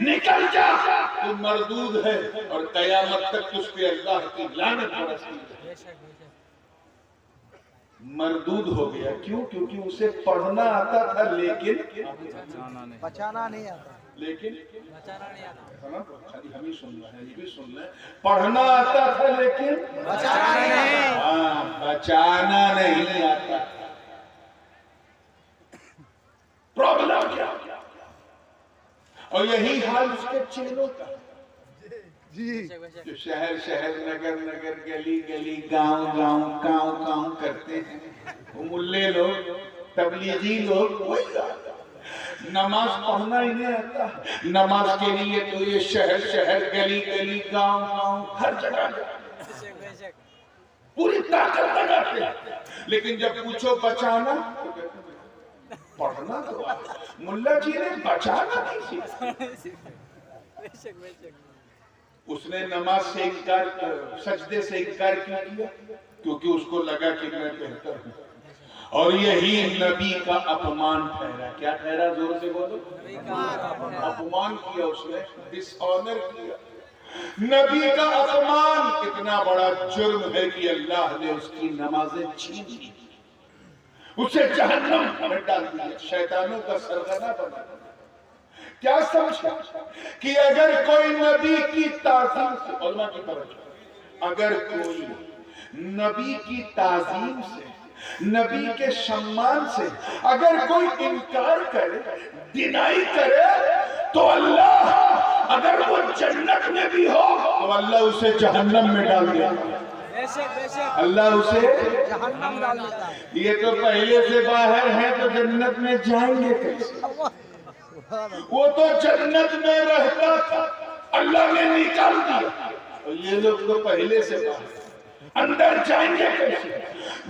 نکل جا تو مردود ہے اور قیامت تک اس پہ اللہ کی لعنت برستی ہے. مردود ہو گیا. کیوں؟ کیونکہ اسے پڑھنا آتا تھا لیکن بچانا نہیں آتا. لیکن ہم ہی سن رہے ہیں، یہ بھی سن رہے ہیں. پڑھنا آتا تھا لیکن بچانا نہیں آتا. پرابلم کیا؟ اور یہی حال اس کے چیلوں کا جو شہر شہر نگر نگر گلی گلی گاؤں گاؤں کاؤں کاؤں کرتے ہیں. وہ ملے لوگ، تبلیغی لوگ، نماز پڑھنا ہی نہیں آتا. نماز کے لیے تو یہ شہر شہر گلی گلی گاؤں گاؤں ہر جگہ پوری طاقت لگاتے ہیں. لیکن جب پوچھو بچانا، پڑھنا تو ملا جی نے بچانا نہیں سیکھا. اس نے نماز سے انکار، سجدے سے انکار کیا کیونکہ اس کو لگا کہ میں بہتر ہوں. اور یہی نبی کا اپمان ٹھہرا. کیا ٹھہرا؟ زور سے بولو. اپمان کیا اس نے، ڈس آنر کیا. نبی کا اپمان اتنا بڑا جرم ہے کہ اللہ نے اس کی نمازیں چھین لی، اسے جہنم میں ڈال دیا، شیطانوں کا سرغنہ بنا. کیا سمجھا کہ اگر کوئی نبی کی تعظیم سے، علماء کی طرف، اگر کوئی نبی کی تعظیم سے، نبی کے شمان سے اگر کوئی انکار کرے، ڈینائی کرے، تو اللہ اگر وہ جنت میں بھی ہو تو اللہ اسے جہنم میں ڈال دیا. اللہ اسے جہنم ڈال دیتا. یہ تو پہلے سے باہر ہے تو جنت میں جائیں گے کیسے؟ وہ تو جنت میں رہتا تھا، اللہ نے نکال دیا. اور یہ لوگ تو پہلے سے باہر، اندر جائیں گے کیسے؟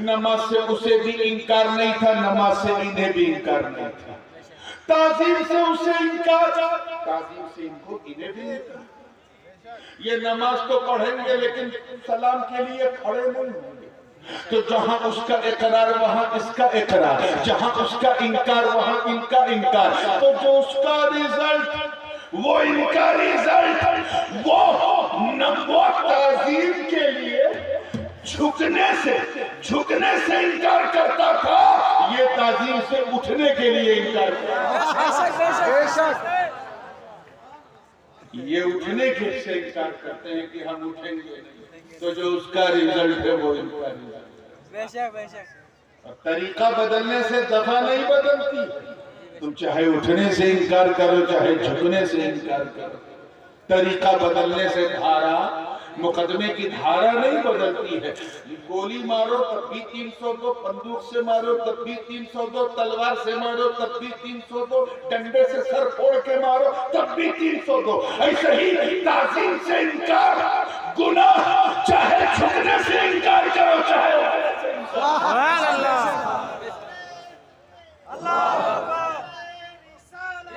نماز سے اسے بھی انکار نہیں تھا، نماز سے انہیں بھی انکار نہیں تھا. تعظیم سے اسے انکار، تعظیم سے ان کو انہیں بھی نہیں تھا. یہ نماز تو پڑھیں گے لیکن سلام کے لیے کھڑے نہیں ہوں گے. تو جہاں اس کا اقرار وہاں اس کا اقرار، جہاں اس کا انکار وہاں ان کا انکار. تو جو اس کا رزلٹ، وہ ان کا رزلٹ، وہ تعظیم کے لیے جھکنے سے انکار کرتا تھا، یہ تعظیم سے اٹھنے کے لیے انکار کرتا تھا. یہ اٹھنے کے سے انکار کرتے ہیں کہ ہم اٹھیں گے نہیں. تو جو اس کا رزلٹ ہے وہ ان کا رزلٹ ہے. اور طریقہ بدلنے سے دفعہ نہیں بدلتی. تم چاہے اٹھنے سے انکار کرو چاہے جھکنے سے انکار کرو، طریقہ بدلنے سے دھارا، مقدمے کی دھارا نہیں بدلتی ہے. گولی مارو تب بھی 302، بندوق سے مارو تب بھی 302، تلوار سے مارو تب بھی 302، ڈنڈے سے سر پھوڑ کے مارو تب بھی 302. ایسے ہی تعظیم سے انکار گناہ، چاہے جھکنے سے انکار کرو چاہے اٹھنے سے انکار. سبحان اللہ،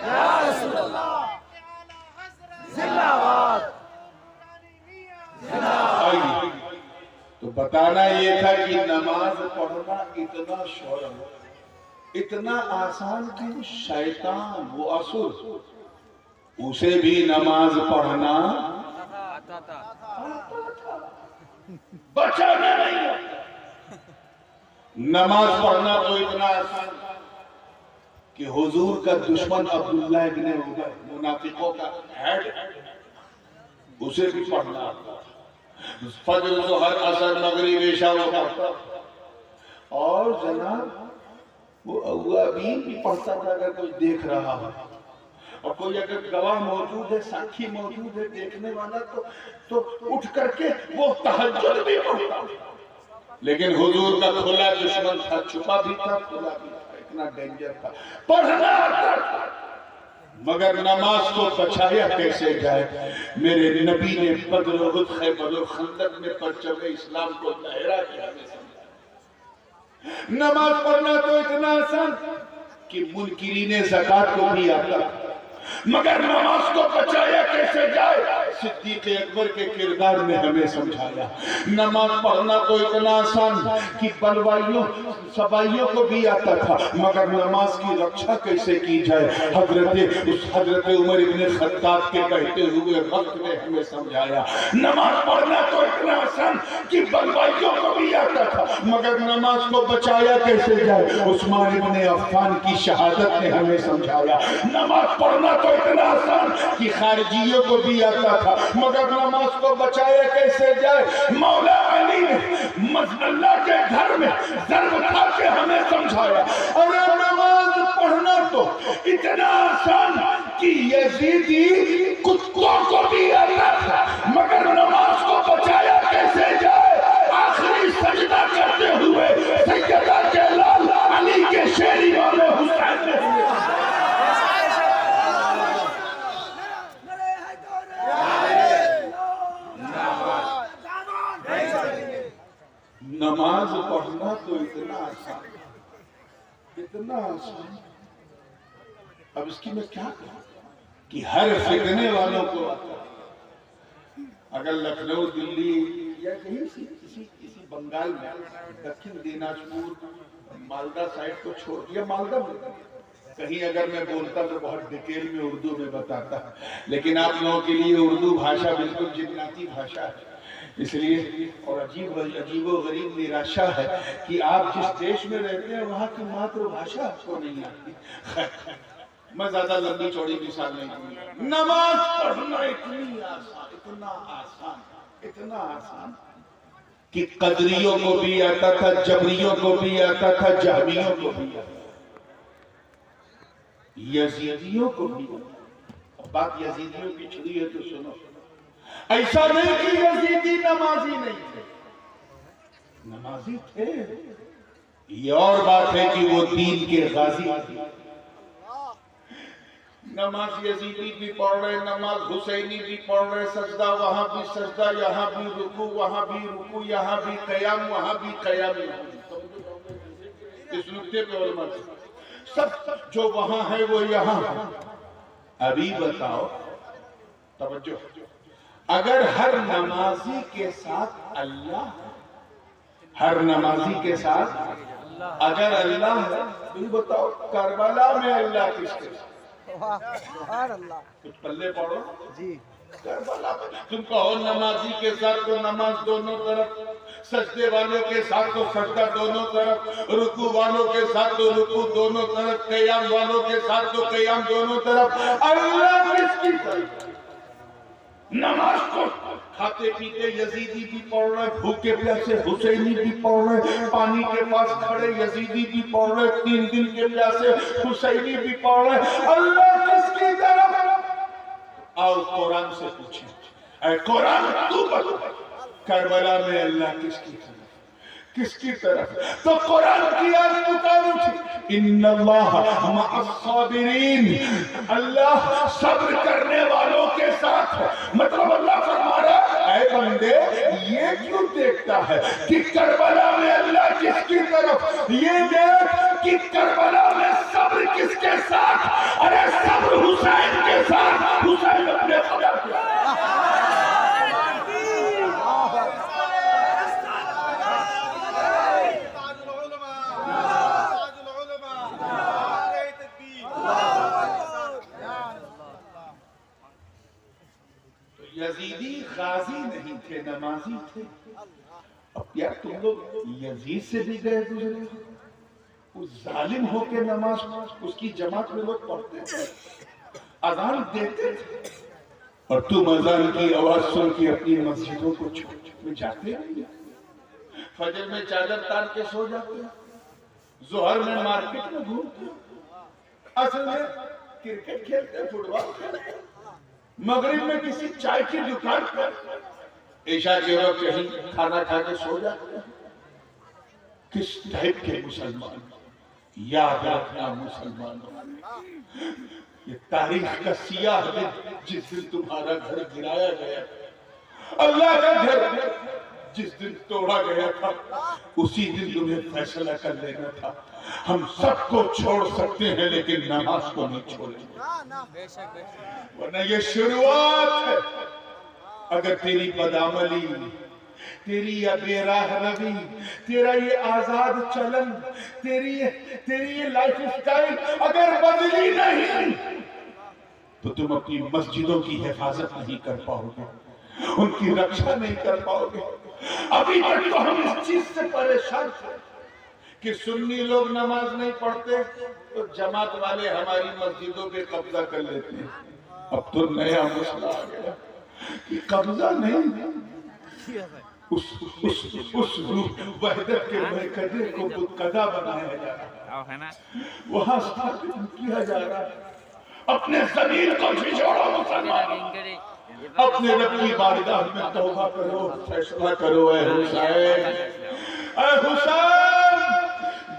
یا رسول اللہ، زندہ باد. تو بتانا یہ تھا کہ نماز پڑھنا اتنا شعور، اتنا آسان کہ شیطان وہ اسر، اسے بھی نماز پڑھنا آتا تھا، بچانا نہیں آتا. نماز پڑھنا تو اتنا آسان کہ حضور کا دشمن عبداللہ ابن ابی، منافقوں کا ہیڈ، اسے بھی پڑھنا آتا. فجر ظہر عصر مغرب عشاء وہ پڑھتا. اور جناب وہ اوابین بھی پڑھتا تھا اگر کوئی دیکھ رہا ہو، اور کوئی اگر گواہ موجود ہے، ساکھی موجود ہے دیکھنے والا تو اٹھ کر کے وہ تہجد بھی پڑھتا. لیکن حضور کا کھلا دشمن تھا، چھپا بھی تھا کھلا بھی تھا، اتنا ڈینجر تھا. پڑھنا آتا تھا مگر نماز کو بچایا کیسے جائے. میرے نبی نے بدر احد خیبر و خندق میں پرچم اسلام کو لہرا دیا. نماز پڑھنا تو اتنا آسان کہ منکرین زکات کو بھی آتا، مگر نماز کو بچایا کیسے جائے. صدیق اکبر کے کردار نے ہمیں سمجھایا نماز پڑھنا تو اتنا آسان کہ بلوائیوں سبائیوں کو بھی آتا تھا مگر نماز کی رکشا کیسے کی جائے حضرت عمر ابن خطاب کے کہتے ہوئے وقت نے ہمیں سمجھایا نماز پڑھنا تو اتنا آسان کہ بلوائیوں کو بھی آتا تھا مگر نماز کو بچایا کیسے جائے عثمان ابن عفان کی شہادت نے ہمیں سمجھایا نماز پڑھنا تو اتنا آسان کہ خارجیوں کو بھی آتا تھا مگر نماز کو بچایا کیسے جائے مولا علی نے مسجد اللہ کے گھر میں ضرب کھا کے ہمیں سمجھایا اور نماز پڑھنا تو اتنا آسان کہ یزیدی کتوں کو بھی آتا تھا مگر نماز کو بچایا کیسے جائے آخری سجدہ کرتے ہوئے سیدہ کے لال علی کے شیری والے حسین نے نماز پڑھنا تو اتنا آسان اب اس کی میں کیا کہوں کہ ہر فتنے والوں کو اگر لکھنؤ دلی یا کہیں کسی بنگال میں دکن دیناجپور مالدہ سائٹ کو چھوڑ دیا مالدہ میں کہیں اگر میں بولتا تو بہت ڈیٹیل میں اردو میں بتاتا لیکن آپ لوگوں کے لیے اردو بھاشا بالکل جناتی بھاشا ہے اس لیے اور عجیب و غریب نراشا ہے کہ آپ جس دیش میں رہتے ہیں وہاں کی ماتر بھاشا آپ کو نہیں آتی میں زیادہ لمبی چوڑی مثال نہیں دوں نماز پڑھنا اتنا آسان کہ قدریوں کو بھی آتا تھا جبریوں کو بھی آتا تھا جہمیوں کو بھی آتا یزیدیوں کو بھی بات یزیدیوں کی چھڑی ہے تو سنو ایسا نہیں کہ یزیدی نمازی نہیں تھے نمازی تھے یہ اور بات ہے کہ وہ دین کے غازی تھے نماز یزیدی بھی پڑھ رہے نماز حسینی بھی پڑھ رہے سجدہ وہاں بھی سجدہ یہاں بھی رکوع وہاں بھی رکوع یہاں بھی قیام وہاں بھی قیام اس نکتے پہ علماء سب جو وہاں ہے وہ یہاں ابھی بتاؤ توجہ اگر ہر نمازی کے ساتھ اللہ ہر نمازی کے ساتھ اگر اللہ ہے تو بتاؤ کربلا میں اللہ کس کے ساتھ کچھ پلے پڑھو جی کربلا میں تم کہو نمازی کے ساتھ تو نماز دونوں طرف سجدے والوں کے ساتھ تو سجدہ دونوں طرف رکوع والوں کے ساتھ تو رکوع دونوں طرف قیام والوں کے ساتھ تو قیام دونوں طرف اللہ کس کی طرف نماز کو کھاتے پیتے یزیدی بھی پڑھ رہے بھوکے پیاسے حسینی بھی پڑھ رہے پانی کے پاس کھڑے یزیدی بھی پڑھ رہے 3 دن کے پیاسے حسینی بھی پڑھ رہے اللہ کس کی طرف آؤ قرآن سے پوچھیں اے قرآن تو بتا کربلا میں اللہ کس کی طرف کس کی طرف تو قرآن کی آیت پکار اٹھی ان اللہ مع الصابرین اللہ صبر کرنے والوں کے ساتھ مطلب اللہ فرما رہا اے بندے یہ کیوں دیکھتا ہے کہ کربلا میں اللہ کس کی طرف یہ دیکھ کہ کربلا میں صبر کس کے ساتھ ارے صبر حسین کے ساتھ حسین اپنے خدا کے یزیدی غازی نہیں تھے نمازی تھے اب یار تم لوگ یزید سے بھی گئے گزرے وہ ظالم ہو کے نماز اس کی جماعت میں لوگ پڑھتے تھے اذان دیتے تھے اور تم اذان کی آواز سن کے اپنی مسجدوں کو چھوڑ میں جاتے ہیں فجر میں چادر تان کے سو جاتے ہیں ظہر میں مارکیٹ میں گھومتے اصل میں کرکٹ کھیلتے فٹ بال کھیلتے مغرب میں کسی چائے کی دکان پر عشاء کے وقت کہیں کھانا کھا کے سو جاتے ہیں کس ٹائپ کے مسلمان یاد رکھنا مسلمانوں یہ تاریخ کا سیاہ دن جس دن تمہارا گھر گرایا گیا اللہ کا گھر جس دن توڑا گیا تھا اسی دن تمہیں فیصلہ کر لینا تھا ہم سب کو چھوڑ سکتے ہیں لیکن نماز کو نہیں چھوڑیں ورنہ یہ شروعات ہے اگر تیری بدعملی، تیری یہ بے راہ روی، تیرا یہ آزاد چلن، تیری یہ لائف سٹائل اگر بدلی نہیں تو تم اپنی مسجدوں کی حفاظت نہیں کر پاؤ گے، ان کی رکشا نہیں کر پاؤ گے۔ ابھی تک تو ہم اس چیز سے پریشان تھے کہ سنی لوگ نماز نہیں پڑھتے تو جماعت والے ہماری مسجدوں پہ قبضہ کر لیتے ہیں۔ اب تو نیا مسئلہ آ گیا کہ قبضہ نہیں، اس وحدت کے مرکزے کو بتقضا بنایا جا رہا ہے، وہاں ثابت کیا جا رہا ہے۔ اپنے زمین کو جھجوڑو مسلمان، اپنے رب کی بارگاہ میں توبہ کرو، فیصلہ کرو۔ اے حسین، اے حسین،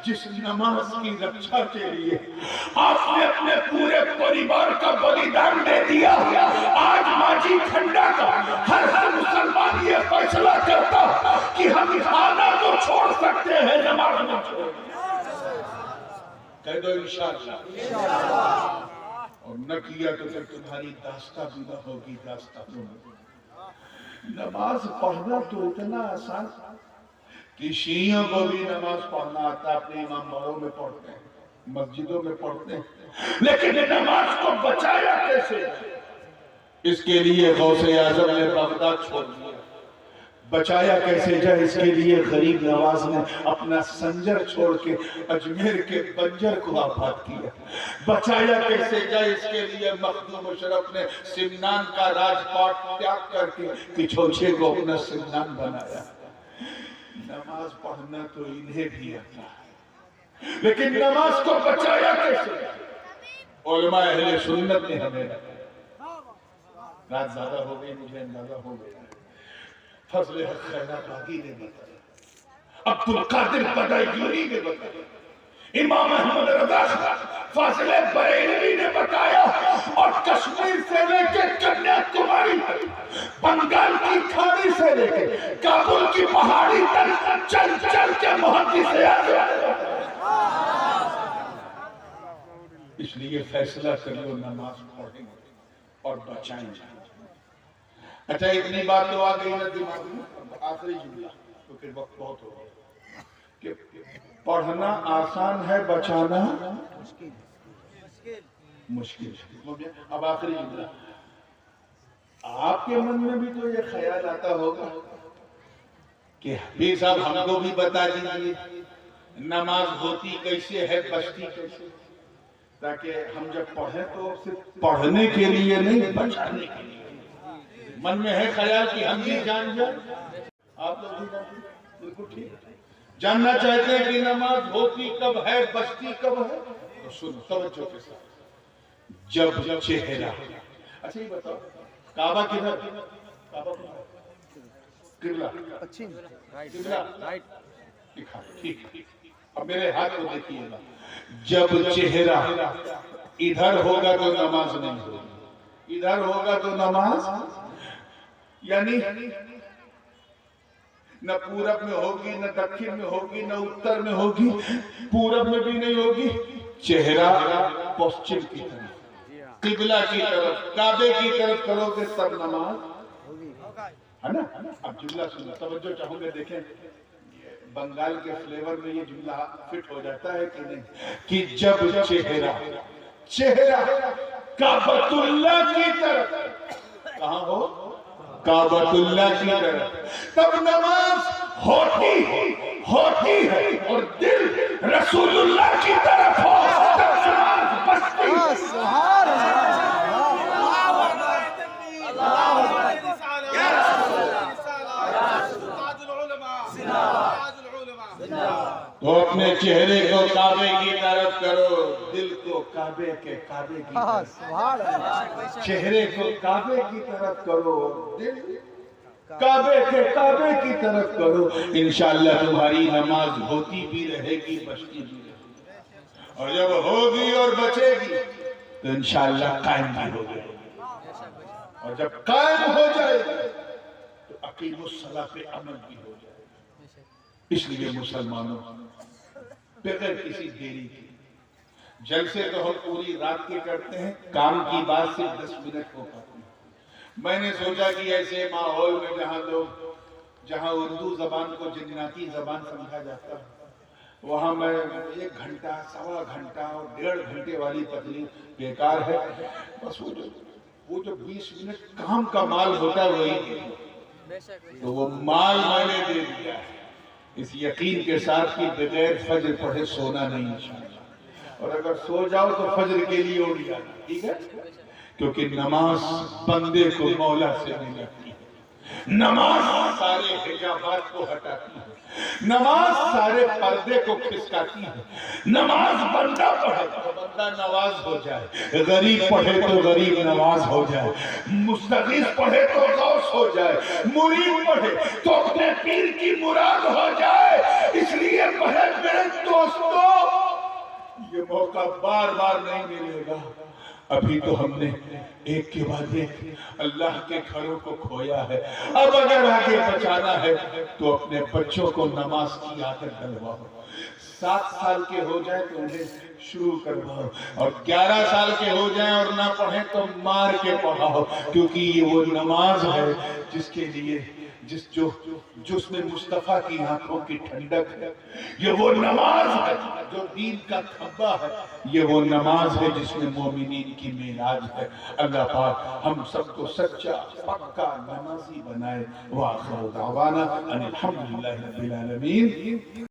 جس نماز کی رکشا کے لیے آپ نے اپنے پورے پریوار کا بلیدان دے دیا، آج ماجی کھنڈا کا ہر مسلمان یہ فیصلہ کرتا کہ ہم کھانا تو چھوڑ سکتے ہیں، نماز نہ چھوڑ۔ کہہ دو انشاءاللہ، اور نہ کیا تو پھر تمہاری داستہ بھی نہ ہوگی، داستہ تو نماز پڑھنا تو اتنا آسان کہ شیعوں کو بھی نماز پڑھنا آتا، اپنے امام باڑوں میں پڑھتے ہیں، مسجدوں میں پڑھتے ہیں، لیکن نماز کو بچایا کیسے؟ اس کے لیے غوث اعظم نے بغداد چھوڑ دیا۔ بچایا کیسے جائے اس کے لیے غریب نواز نے اپنا سنجر چھوڑ کے اجمیر کے بنجر کو آباد کیا۔ بچایا کیسے جائے اس کے لیے مخدوم مشرف نے سمنان کا راج پاٹ تیاگ کر کے کچھوچے کو اپنا سمنان بنایا۔ نماز پڑھنا تو انہیں بھی آتا ہے، لیکن نماز کو بچایا کیسے؟ علماء اہل سنت نے ہمیں، رات زیادہ ہو گئی، مجھے اندازہ ہو گیا، فضل حق خیرآبادی نے بتایا، عبد القادر بدایونی نے بتایا، امام احمد رضا فاضل بریلوی نے بتایا، اور کشمیر سے لے کے کنیا کماری تک، بنگال کی کھانی سے لے کے کابل کی پہاڑی تک چل چل کے محدث اعظم۔ اس لیے فیصلہ کر لو، نماز پڑھیں اور بچائیں جائیں۔ اچھا، اتنی بات تو آ گئی نا دماغ میں، آخری جملہ تو پھر وقت بہت ہو گیا کہ پڑھنا آسان ہے، بچانا مشکل ہے۔ اب آخری جملہ، آپ کے من میں بھی تو یہ خیال آتا ہوگا کہ حبیب صاحب ہم کو بھی بتا دیجئے نماز ہوتی کیسے ہے، بچتی کیسے، تاکہ ہم جب پڑھیں تو صرف پڑھنے کے لیے نہیں، بچانے کے لیے۔ من میں ہے خیال کہ ہم بھی جان جائیں، آپ لوگ بھی جانتے ہیں، بالکل ٹھیک، جاننا چاہتے ہیں کہ نماز ہوتی کب ہے، بچتی کب ہے؟ تو سن توجہ کے ساتھ، جب چہرہ، اچھا یہ بتاؤ کعبہ کدھر؟ کعبہ قبلہ، قبلہ دکھا، ٹھیک، اب میرے ہاتھ کو دیکھیے گا، جب چہرہ ادھر ہوگا تو نماز نہیں ہوگی، ادھر ہوگا تو نماز، یعنی نہ پورب میں ہوگی، نہ دکھن میں ہوگی، نہ اتر میں ہوگی، پورب میں بھی نہیں ہوگی، چہرہ پشچم کی طرف، قبلہ کی طرف، کعبے کی طرف کرو گے تب نماز ہے نا۔ اب جملہ سننا، توجہ چاہوں گے، دیکھیں بنگال کے فلیور میں یہ جملہ فٹ ہو جاتا ہے کہ نہیں، کہ جب چہرہ کعبۃ اللہ کی طرف، کہاں ہو؟ کعبۃ اللہ کی طرف، تب نماز ہوتی ہے، اور دل رسول اللہ کی طرف ہو تب نماز بچتی ہے۔ سبحان تو اپنے چہرے کو کعبے کی طرف کرو، دل کو کعبے کی طرف، چہرے کو کعبے کی طرف کرو، دل کعبے کی طرف کرو، انشاءاللہ تمہاری نماز ہوتی بھی رہے گی، بچتی بھی رہے گی، اور جب ہوگی اور بچے گی تو انشاءاللہ قائم بھی ہو جائے گی، اور جب قائم ہو جائے گی تو اقیم الصلاۃ پہ عمل بھی ہو جائے گی۔ اس لیے مسلمانوں بغیر کسی دیری کی، جلسے تو ہم پوری رات کے کرتے ہیں، کام کی بات صرف 10 منٹ ہو پاتی ہے، میں نے سوچا کہ ایسے ماحول میں جہاں اردو زبان کو جناتی زبان سمجھا جاتا ہے، وہاں میں 1 گھنٹہ، 1.25 گھنٹہ اور 1.5 گھنٹے والی تقریر بیکار ہے. بس وہ جو 20 منٹ کام کا مال ہوتا ہے وہی، تو وہ مال میں نے دے دیا ہے اس یقین کے ساتھ کہ بغیر فجر پڑھے سونا نہیں انشاءاللہ، اور اگر سو جاؤ تو فجر کے لیے اٹھ جانا، ٹھیک ہے؟ کیونکہ نماز بندے کو مولا سے ملاتی ہے، نماز سارے حجابات کو ہٹاتی ہے، نماز سارے پردے کو کھسکاتی ہے، نماز بندہ پڑھے تو بندہ نواز ہو جائے، غریب پڑھے تو غریب نواز ہو جائے، مستغیث پڑھے تو غوث ہو جائے، مرید پڑھے تو اپنے پیر کی مراد ہو جائے. اس لیے میرے دوستو، یہ موقع بار بار نہیں ملے گا. ابھی تو ہم نے ایک کے بعد ایک اللہ کے گھروں کو کھویا ہے. اب اگر آگے بچانا ہے تو اپنے بچوں کو نماز کی عادت ڈلواؤ. 7 سال کے ہو جائیں تو انہیں شروع کرواؤ، اور 11 سال کے ہو جائیں اور نہ پڑھیں تو مار کے پڑھاؤ، کیونکہ یہ وہ نماز ہے جس کے لیے جس میں مصطفیٰ کی آنکھوں کی ٹھنڈک ہے. یہ وہ نماز ہے جو دین کا کھمبا ہے، یہ وہ نماز ہے جس میں مومنین کی معراج ہے. اللہ پاک ہم سب کو سچا پکا نمازی بنائے. وآخر دعوانا ان الحمدللہ رب العالمین.